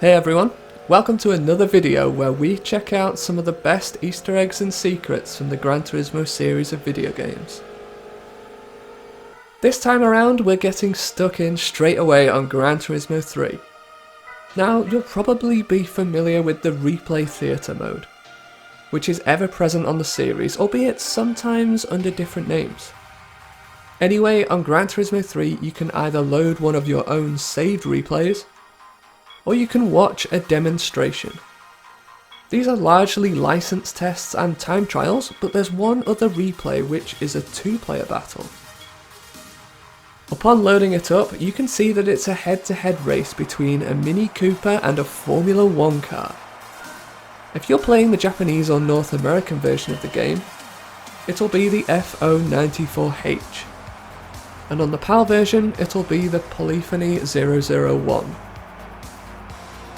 Hey everyone, welcome to another video where we check out some of the best Easter eggs and secrets from the Gran Turismo series of video games. This time around we're getting stuck in straight away on Gran Turismo 3. Now you'll probably be familiar with the Replay Theatre mode, which is ever present on the series, albeit sometimes under different names. Anyway, on Gran Turismo 3 you can either load one of your own saved replays, or you can watch a demonstration. These are largely license tests and time trials, but there's one other replay which is a two-player battle. Upon loading it up, you can see that it's a head-to-head race between a Mini Cooper and a Formula 1 car. If you're playing the Japanese or North American version of the game, it'll be the FO94H, and on the PAL version it'll be the Polyphony 001.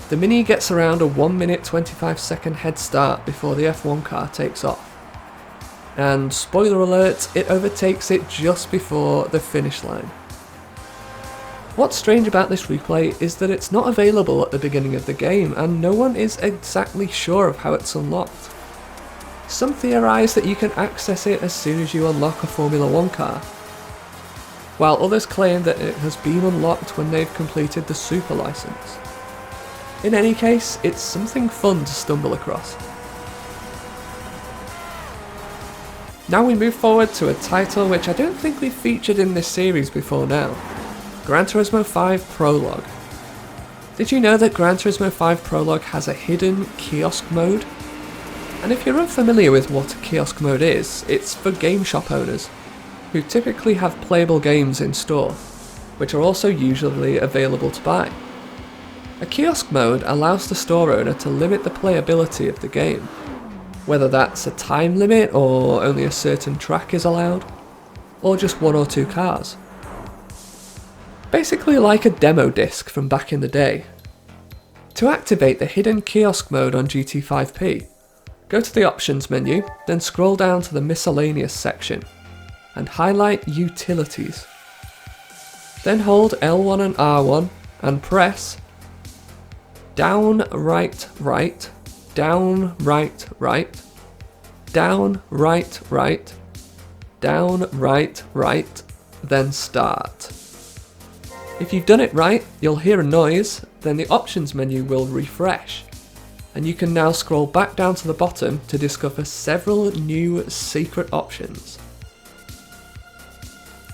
The Mini gets around a 1 minute 25 second head start before the F1 car takes off. And spoiler alert, it overtakes it just before the finish line. What's strange about this replay is that it's not available at the beginning of the game and no one is exactly sure of how it's unlocked. Some theorise that you can access it as soon as you unlock a Formula 1 car, while others claim that it has been unlocked when they've completed the Super license. In any case, it's something fun to stumble across. Now we move forward to a title which I don't think we've featured in this series before now. Gran Turismo 5 Prologue. Did you know that Gran Turismo 5 Prologue has a hidden kiosk mode? And if you're unfamiliar with what a kiosk mode is, it's for game shop owners, who typically have playable games in store, which are also usually available to buy. A kiosk mode allows the store owner to limit the playability of the game, whether that's a time limit or only a certain track is allowed, or just one or two cars. Basically like a demo disc from back in the day. To activate the hidden kiosk mode on GT5P, go to the options menu, then scroll down to the miscellaneous section, and highlight utilities. Then hold L1 and R1 and press down, right, right, down, right, right, down, right, right, down, right, right, then start. If you've done it right, you'll hear a noise, then the options menu will refresh, and you can now scroll back down to the bottom to discover several new secret options.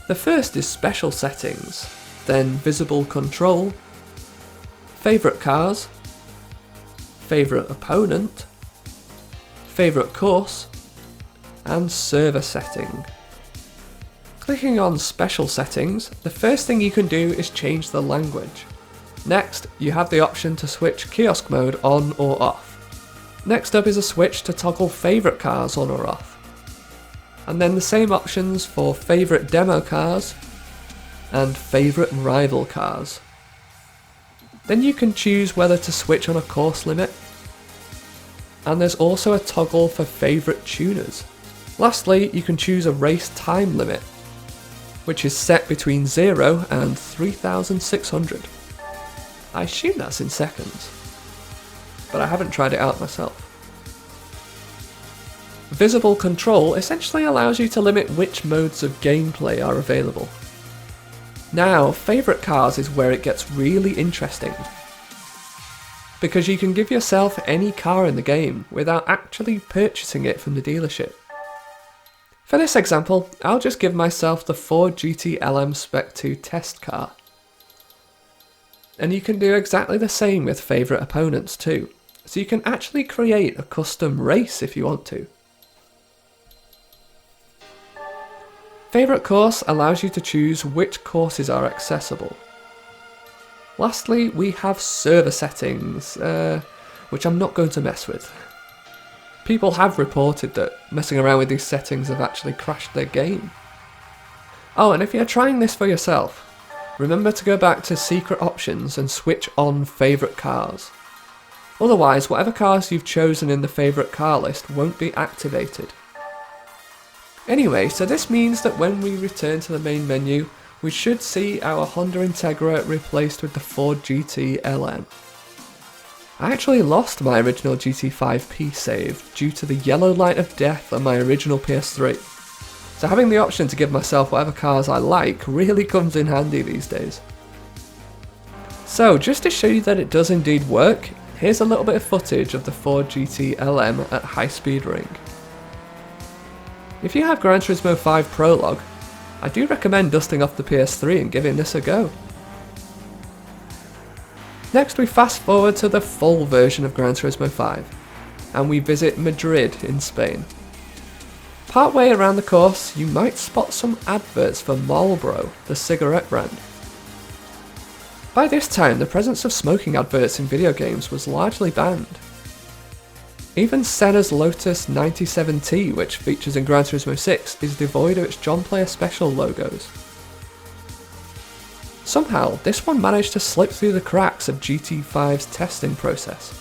The first is special settings, then visible control, favourite cars, favourite opponent, favourite course, and server setting. Clicking on special settings, the first thing you can do is change the language. Next, you have the option to switch kiosk mode on or off. Next up is a switch to toggle favourite cars on or off. And then the same options for favourite demo cars and favourite rival cars. Then you can choose whether to switch on a course limit, and there's also a toggle for favourite tuners. Lastly, you can choose a race time limit, which is set between 0 and 3600. I assume that's in seconds, but I haven't tried it out myself. Visible control essentially allows you to limit which modes of gameplay are available. Now, favourite cars is where it gets really interesting, because you can give yourself any car in the game without actually purchasing it from the dealership. For this example, I'll just give myself the Ford GT LM Spec 2 test car. And you can do exactly the same with favourite opponents too, so you can actually create a custom race if you want to. Favourite course allows you to choose which courses are accessible. Lastly, we have server settings, which I'm not going to mess with. People have reported that messing around with these settings have actually crashed their game. Oh, and if you're trying this for yourself, remember to go back to secret options and switch on favourite cars. Otherwise, whatever cars you've chosen in the favourite car list won't be activated. Anyway, so this means that when we return to the main menu, we should see our Honda Integra replaced with the Ford GT LM. I actually lost my original GT5P save due to the yellow light of death on my original PS3. So having the option to give myself whatever cars I like really comes in handy these days. So just to show you that it does indeed work, here's a little bit of footage of the Ford GT LM at High Speed Ring. If you have Gran Turismo 5 Prologue, I do recommend dusting off the PS3 and giving this a go. Next we fast forward to the full version of Gran Turismo 5, and we visit Madrid in Spain. Partway around the course, you might spot some adverts for Marlboro, the cigarette brand. By this time, the presence of smoking adverts in video games was largely banned. Even Senna's Lotus 97T, which features in Gran Turismo 6, is devoid of its John Player Special logos. Somehow, this one managed to slip through the cracks of GT5's testing process.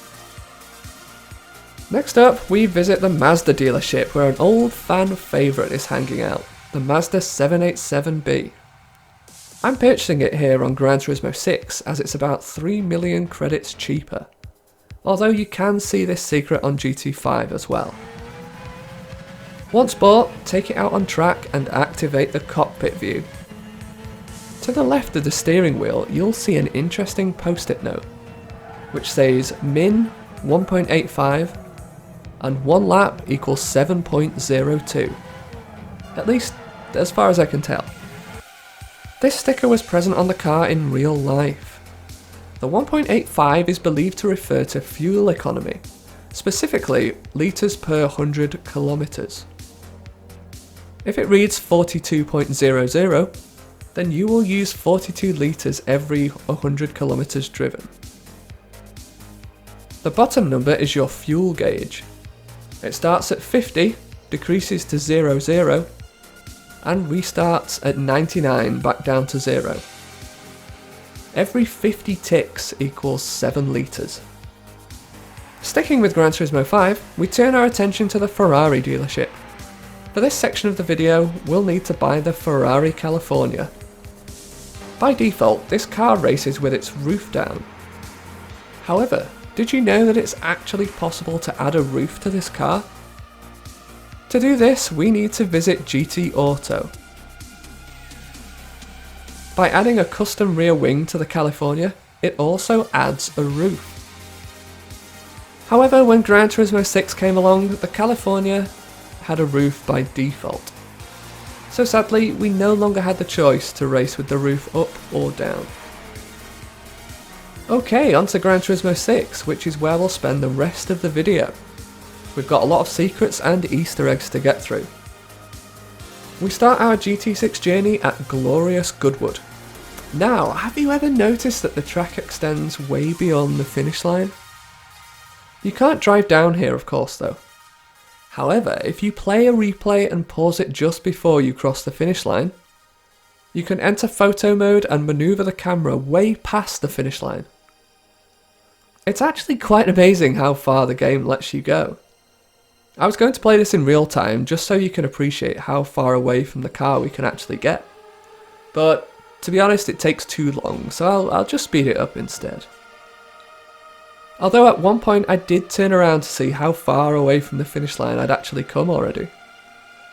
Next up, we visit the Mazda dealership where an old fan favourite is hanging out, the Mazda 787B. I'm purchasing it here on Gran Turismo 6 as it's about 3 million credits cheaper, although you can see this secret on GT5 as well. Once bought, take it out on track and activate the cockpit view. To the left of the steering wheel, you'll see an interesting post-it note, which says min 1.85 and 1 lap equals 7.02. At least, as far as I can tell. This sticker was present on the car in real life. The 1.85 is believed to refer to fuel economy, specifically litres per 100 kilometres. If it reads 42.00, then you will use 42 litres every 100 kilometres driven. The bottom number is your fuel gauge. It starts at 50, decreases to 00, and restarts at 99 back down to 0. Every 50 ticks equals 7 litres. Sticking with Gran Turismo 5, we turn our attention to the Ferrari dealership. For this section of the video, we'll need to buy the Ferrari California. By default, this car races with its roof down. However, did you know that it's actually possible to add a roof to this car? To do this, we need to visit GT Auto. By adding a custom rear wing to the California, it also adds a roof. However, when Gran Turismo 6 came along, the California had a roof by default. So sadly, we no longer had the choice to race with the roof up or down. Okay, on to Gran Turismo 6, which is where we'll spend the rest of the video. We've got a lot of secrets and Easter eggs to get through. We start our GT6 journey at glorious Goodwood. Now, have you ever noticed that the track extends way beyond the finish line? You can't drive down here, of course, though. However, if you play a replay and pause it just before you cross the finish line, you can enter photo mode and manoeuvre the camera way past the finish line. It's actually quite amazing how far the game lets you go. I was going to play this in real time just so you can appreciate how far away from the car we can actually get. But to be honest, it takes too long, so I'll just speed it up instead. Although at one point I did turn around to see how far away from the finish line I'd actually come already.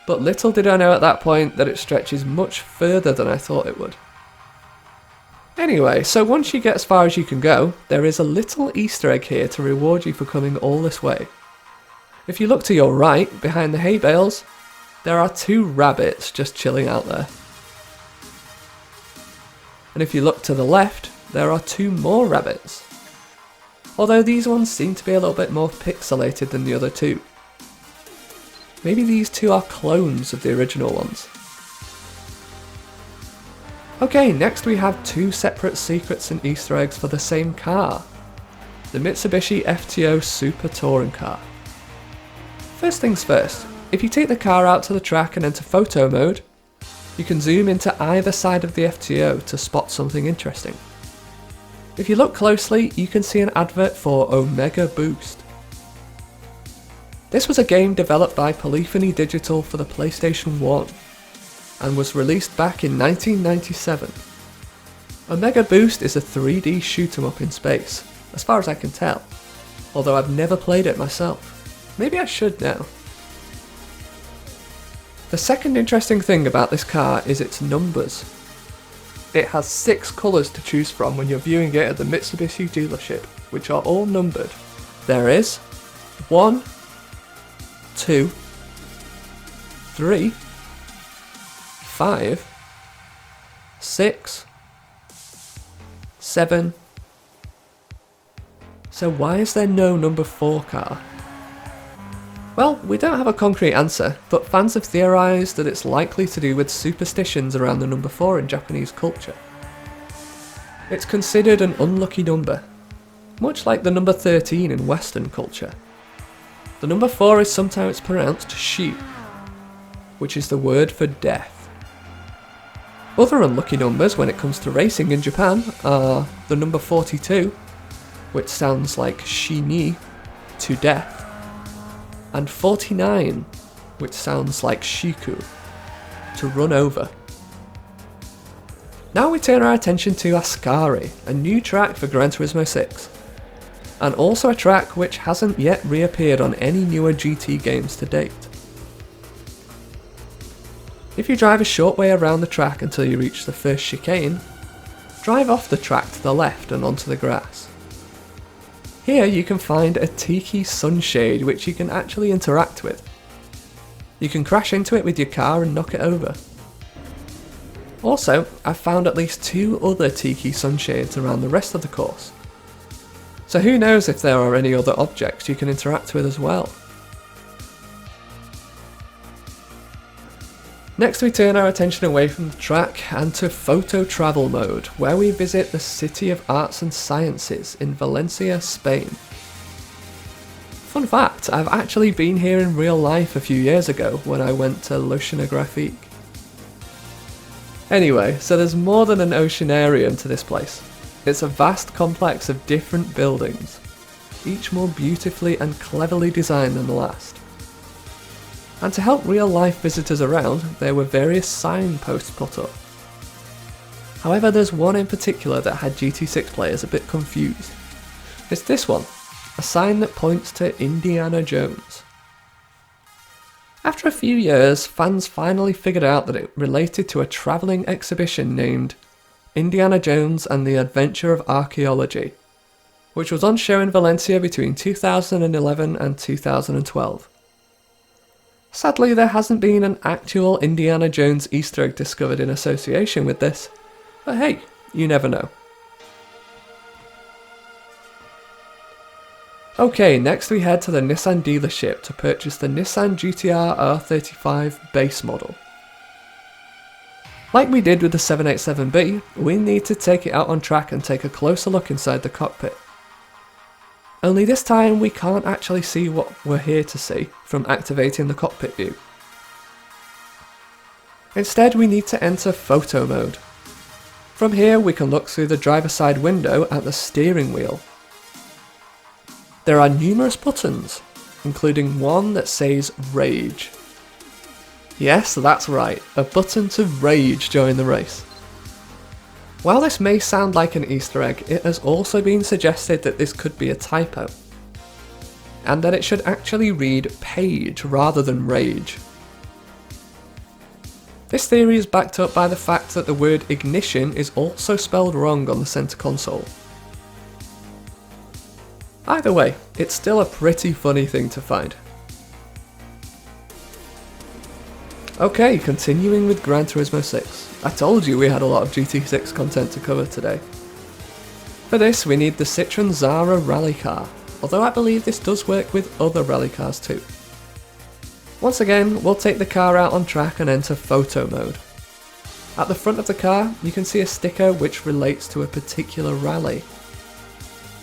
But little did I know at that point that it stretches much further than I thought it would. Anyway, so once you get as far as you can go, there is a little Easter egg here to reward you for coming all this way. If you look to your right, behind the hay bales, there are 2 rabbits just chilling out there. And if you look to the left, there are 2 more rabbits. Although these ones seem to be a little bit more pixelated than the other 2. Maybe these 2 are clones of the original ones. Okay, next we have 2 separate secrets and Easter eggs for the same car. The Mitsubishi FTO Super Touring Car. First things first, if you take the car out to the track and enter photo mode, you can zoom into either side of the FTO to spot something interesting. If you look closely, you can see an advert for Omega Boost. This was a game developed by Polyphony Digital for the PlayStation 1 and was released back in 1997. Omega Boost is a 3D shoot 'em up in space, as far as I can tell, although I've never played it myself. Maybe I should now. The second interesting thing about this car is its numbers. It has 6 colours to choose from when you're viewing it at the Mitsubishi dealership, which are all numbered. There is 1, 2, 3, 5, 6, 7. So why is there no number 4 car? Well, we don't have a concrete answer, but fans have theorised that it's likely to do with superstitions around the number 4 in Japanese culture. It's considered an unlucky number, much like the number 13 in Western culture. The number 4 is sometimes pronounced shi, which is the word for death. Other unlucky numbers when it comes to racing in Japan are the number 42, which sounds like shi-ni, to death, and 49, which sounds like shiku, to run over. Now we turn our attention to Ascari, a new track for Gran Turismo 6, and also a track which hasn't yet reappeared on any newer GT games to date. If you drive a short way around the track until you reach the first chicane, drive off the track to the left and onto the grass. Here you can find a tiki sunshade which you can actually interact with. You can crash into it with your car and knock it over. Also, I've found at least 2 other tiki sunshades around the rest of the course. So who knows if there are any other objects you can interact with as well. Next we turn our attention away from the track and to photo travel mode, where we visit the City of Arts and Sciences in Valencia, Spain. Fun fact, I've actually been here in real life a few years ago when I went to l'Oceanographique. Anyway, so there's more than an oceanarium to this place. It's a vast complex of different buildings, each more beautifully and cleverly designed than the last. And to help real-life visitors around, there were various signposts put up. However, there's one in particular that had GT6 players a bit confused. It's this one, a sign that points to Indiana Jones. After a few years, fans finally figured out that it related to a travelling exhibition named Indiana Jones and the Adventure of Archaeology, which was on show in Valencia between 2011 and 2012. Sadly, there hasn't been an actual Indiana Jones Easter egg discovered in association with this, but hey, you never know. Okay, next we head to the Nissan dealership to purchase the Nissan GT-R R35 base model. Like we did with the 787B, we need to take it out on track and take a closer look inside the cockpit. Only this time we can't actually see what we're here to see from activating the cockpit view. Instead we need to enter photo mode. From here we can look through the driver's side window at the steering wheel. There are numerous buttons, including one that says Rage. Yes, that's right, a button to rage during the race. While this may sound like an Easter egg, it has also been suggested that this could be a typo, and that it should actually read Page rather than Rage. This theory is backed up by the fact that the word ignition is also spelled wrong on the centre console. Either way, it's still a pretty funny thing to find. Okay, continuing with Gran Turismo 6. I told you we had a lot of GT6 content to cover today. For this we need the Citroen Zara rally car, although I believe this does work with other rally cars too. Once again, we'll take the car out on track and enter photo mode. At the front of the car, you can see a sticker which relates to a particular rally.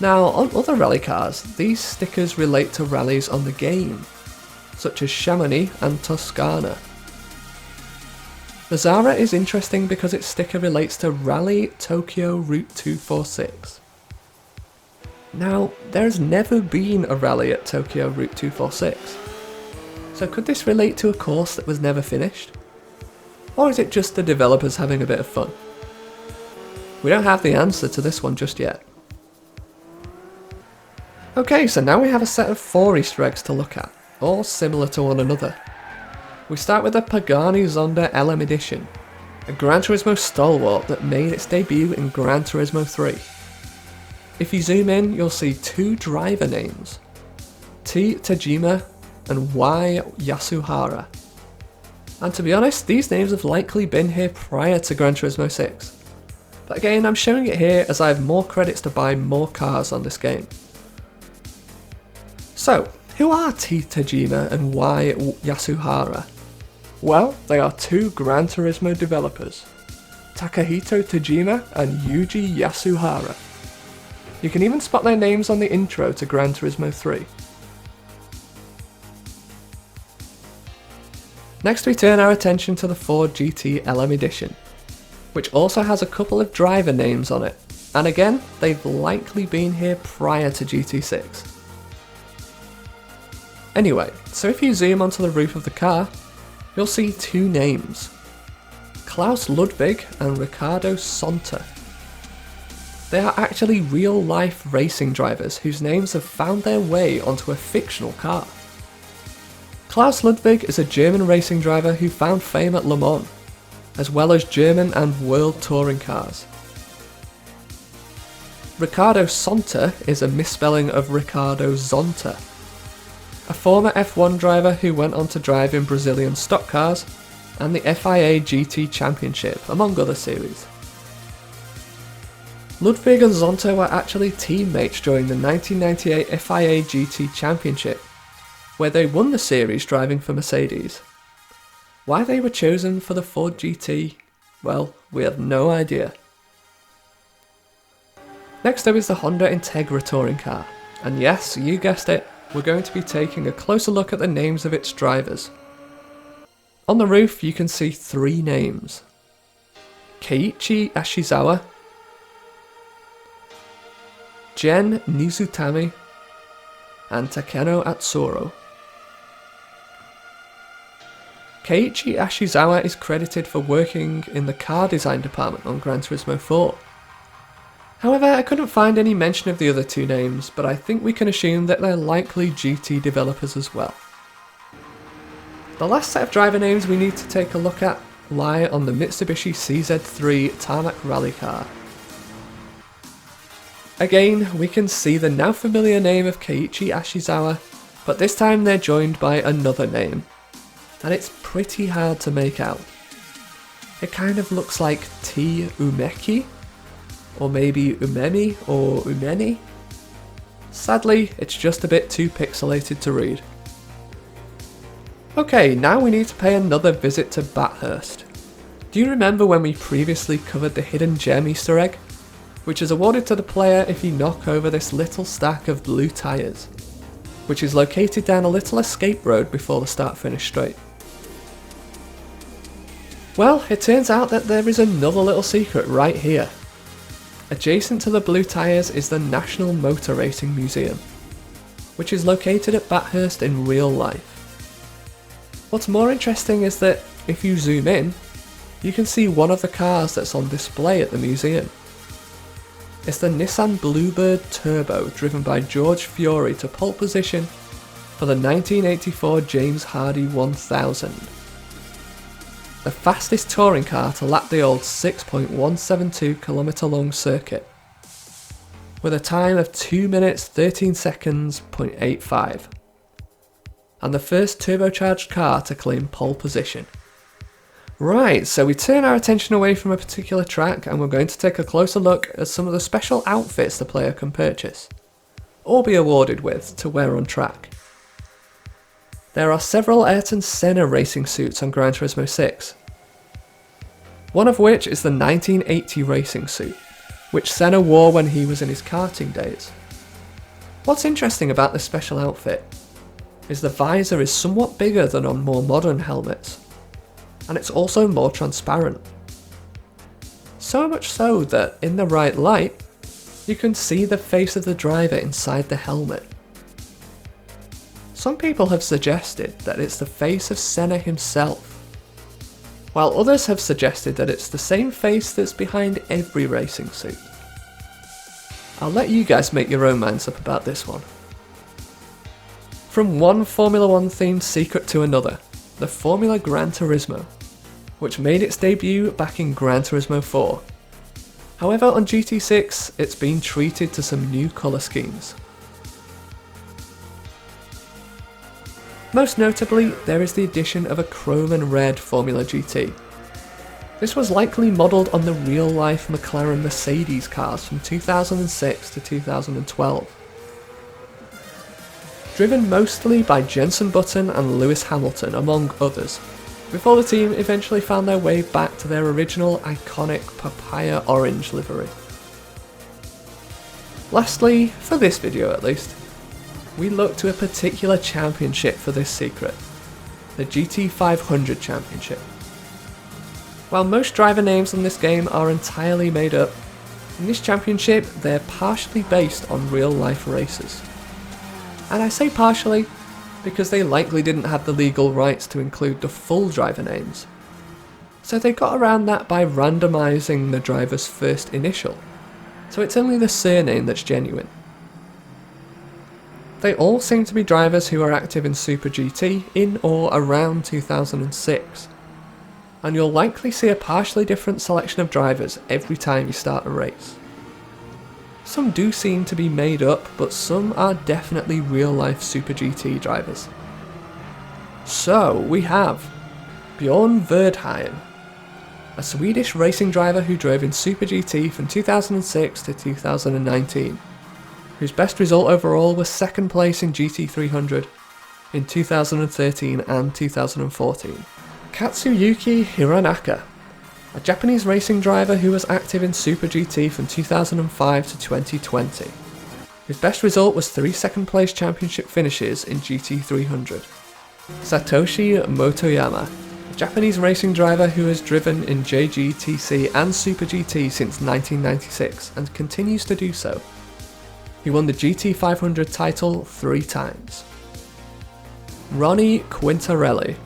Now, on other rally cars, these stickers relate to rallies on the game, such as Chamonix and Toscana. The Zara is interesting because its sticker relates to Rally Tokyo Route 246. Now, there's never been a rally at Tokyo Route 246. So could this relate to a course that was never finished? Or is it just the developers having a bit of fun? We don't have the answer to this one just yet. Okay, so now we have a set of 4 Easter eggs to look at, all similar to one another. We start with the Pagani Zonda LM Edition, a Gran Turismo stalwart that made its debut in Gran Turismo 3. If you zoom in, you'll see 2 driver names, T Tajima and Y Yasuhara. And to be honest, these names have likely been here prior to Gran Turismo 6. But again, I'm showing it here as I have more credits to buy more cars on this game. So, who are T Tajima and Y Yasuhara? Well, they are 2 Gran Turismo developers, Takahito Tajima and Yuji Yasuhara. You can even spot their names on the intro to Gran Turismo 3. Next we turn our attention to the Ford GT LM Edition, which also has a couple of driver names on it, and again, they've likely been here prior to GT6. Anyway, so if you zoom onto the roof of the car, you'll see 2 names, Klaus Ludwig and Ricardo Sonta. They are actually real-life racing drivers whose names have found their way onto a fictional car. Klaus Ludwig is a German racing driver who found fame at Le Mans, as well as German and world touring cars. Ricardo Sonta is a misspelling of Ricardo Zonta, a former F1 driver who went on to drive in Brazilian stock cars and the FIA GT Championship, among other series. Ludwig and Zonta were actually teammates during the 1998 FIA GT Championship, where they won the series driving for Mercedes. Why they were chosen for the Ford GT, well, we have no idea. Next up is the Honda Integra touring car, and yes, you guessed it, we're going to be taking a closer look at the names of its drivers. On the roof you can see 3 names, Keiichi Ashizawa, Gen Nizutami, and Takeno Atsuro. Keiichi Ashizawa is credited for working in the car design department on Gran Turismo 4. However, I couldn't find any mention of the other 2 names, but I think we can assume that they're likely GT developers as well. The last set of driver names we need to take a look at lie on the Mitsubishi CZ3 Tarmac Rally car. Again, we can see the now familiar name of Keiichi Ashizawa, but this time they're joined by another name, and it's pretty hard to make out. It kind of looks like T Umeki, or maybe Umemi or Umeni. Sadly, it's just a bit too pixelated to read. Okay, now we need to pay another visit to Bathurst. Do you remember when we previously covered the Hidden Gem Easter egg, which is awarded to the player if you knock over this little stack of blue tyres, which is located down a little escape road before the start-finish straight? Well, it turns out that there is another little secret right here. Adjacent to the blue tyres is the National Motor Racing Museum, which is located at Bathurst in real life. What's more interesting is that if you zoom in, you can see one of the cars that's on display at the museum. It's the Nissan Bluebird Turbo driven by George Fiore to pole position for the 1984 James Hardy 1000. The fastest touring car to lap the old 6.172 km long circuit, with a time of 2 minutes 13 seconds .85, and the first turbocharged car to claim pole position. Right, so we turn our attention away from a particular track and we're going to take a closer look at some of the special outfits the player can purchase, or be awarded with, to wear on track. There are several Ayrton Senna racing suits on Gran Turismo 6. One of which is the 1980 racing suit, which Senna wore when he was in his karting days. What's interesting about this special outfit is the visor is somewhat bigger than on more modern helmets, and it's also more transparent. So much so that in the right light, you can see the face of the driver inside the helmet. Some people have suggested that it's the face of Senna himself, while others have suggested that it's the same face that's behind every racing suit. I'll let you guys make your own minds up about this one. From one Formula 1 themed secret to another, the Formula Gran Turismo, which made its debut back in Gran Turismo 4. However, on GT6, it's been treated to some new colour schemes. Most notably, there is the addition of a chrome and red Formula GT. This was likely modelled on the real-life McLaren Mercedes cars from 2006 to 2012. Driven mostly by Jenson Button and Lewis Hamilton, among others, before the team eventually found their way back to their original iconic papaya orange livery. Lastly, for this video at least, we look to a particular championship for this secret, the GT500 Championship. While most driver names in this game are entirely made up, in this championship they're partially based on real life races. And I say partially because they likely didn't have the legal rights to include the full driver names. So they got around that by randomising the driver's first initial, so it's only the surname that's genuine. They all seem to be drivers who are active in Super GT in or around 2006, and you'll likely see a partially different selection of drivers every time you start a race. Some do seem to be made up, but some are definitely real-life Super GT drivers. So we have Bjorn Verdheim, a Swedish racing driver who drove in Super GT from 2006 to 2019, whose best result overall was second place in GT300 in 2013 and 2014. Katsuyuki Hironaka, a Japanese racing driver who was active in Super GT from 2005 to 2020. His best result was 3 second place championship finishes in GT300. Satoshi Motoyama, a Japanese racing driver who has driven in JGTC and Super GT since 1996 and continues to do so. He won the GT500 title 3 times. Ronnie Quintarelli,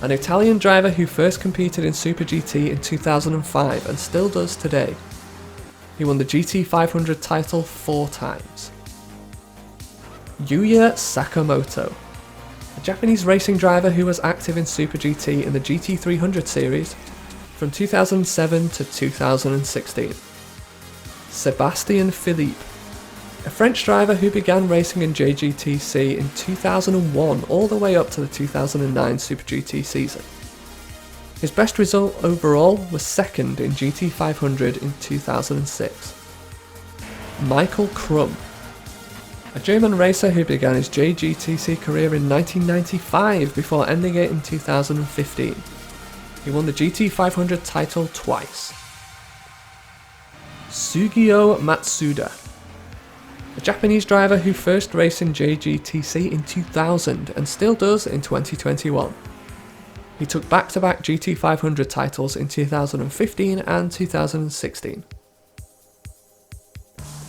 an Italian driver who first competed in Super GT in 2005 and still does today. He won the GT500 title 4 times. Yuya Sakamoto, a Japanese racing driver who was active in Super GT in the GT300 series from 2007 to 2016. Sebastian Philippe, a French driver who began racing in JGTC in 2001 all the way up to the 2009 Super GT season. His best result overall was second in GT500 in 2006. Michael Krum, a German racer who began his JGTC career in 1995 before ending it in 2015. He won the GT500 title twice. Sugio Matsuda, a Japanese driver who first raced in JGTC in 2000 and still does in 2021. He took back-to-back GT500 titles in 2015 and 2016.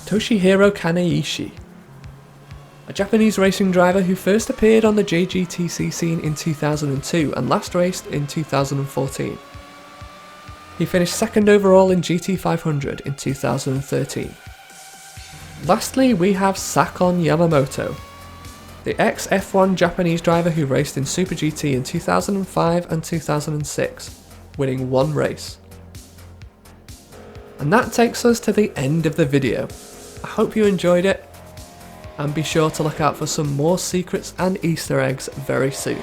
Toshihiro Kaneishi, a Japanese racing driver who first appeared on the JGTC scene in 2002 and last raced in 2014. He finished second overall in GT500 in 2013. Lastly, we have Sakon Yamamoto, the ex-F1 Japanese driver who raced in Super GT in 2005 and 2006, winning 1 race. And that takes us to the end of the video. I hope you enjoyed it, and be sure to look out for some more secrets and Easter eggs very soon.